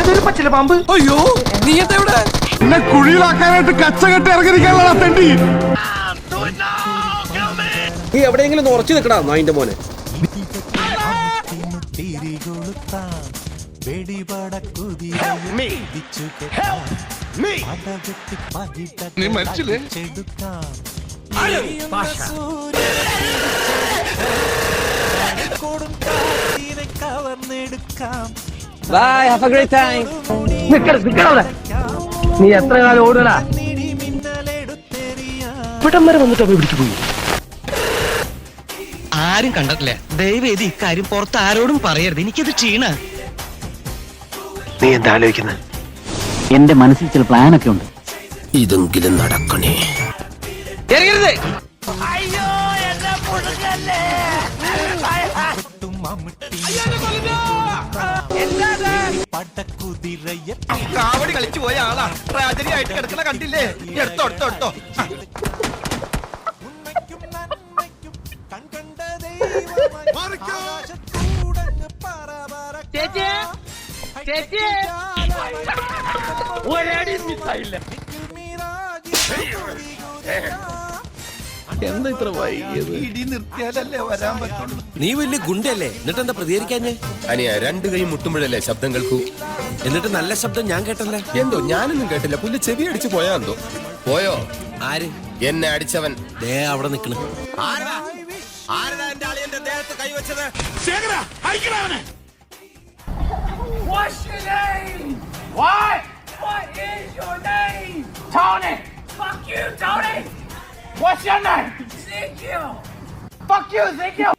അതൊരു പച്ചില പാമ്പ്. അയ്യോ നീ എന്താ ഇവിടെ? എന്നെ കുഴിയിലാക്കാനായിട്ട് കച്ചകെട്ടി ഇറങ്ങിയിരിക്കാനുള്ള തെണ്ടി. നീ എവിടെയെങ്കിലും ഉറച്ചു നിൽക്കടാ നായിന്റെ മോനെ. നീ മരിച്ചില്ലേ? Bye, have a great time. നിക്കവിടെ. നീ എത്ര കാലം ഓടുകടാ? ഇവിടം വരെ വന്നിട്ട് അവ പിടിച്ചു പോയി. ആരും കണ്ടിട്ടില്ല. ദയവേദി ഇക്കാര്യം പുറത്ത് ആരോടും പറയരുത്. എനിക്കത് ക്ഷീണ. നീ എന്താ ആലോചിക്കുന്നത്? എന്റെ മനസ്സിൽ ചില പ്ലാനൊക്കെ ഉണ്ട്. ഇതെങ്കിലും നടക്കണേ. ഇറങ്ങരുത്. കാവടി കളിച്ചു പോയ ആളാ. ട്രാജഡി ആയിട്ട് കിടക്കണ കണ്ടില്ലേ? എടുത്തോ. എന്താ ഇത്ര വൈകിയത്? ഇടി നിർത്തിയാലല്ലേ വരാൻ പറ്റുള്ളൂ. നീ വലിയ ഗുണ്ടല്ലേ, എന്നിട്ട് എന്താ പ്രതികരിക്കാഞ്ഞേ? അനിയ രണ്ടു കൈ മുട്ടുമ്പോഴല്ലേ ശബ്ദം കേൾക്കൂ. എന്നിട്ട് നല്ല ശബ്ദം ഞാൻ കേട്ടല്ലേ? എന്തോ ഞാനൊന്നും കേട്ടില്ല. പുല്ല് ചെവി അടിച്ചു പോയാ എന്തോ. പോയോ? ആര്? എന്നെ അടിച്ചവൻ ദേ അവിടെ നിക്കണ്. ആരടാ എന്റെ അളിയന്റെ ദേഹത്ത് കൈവച്ചത്? What's your name? What? What is your name? Tony! Fuck you, Tony! What's your name? Ezekiel! Fuck you, Ezekiel!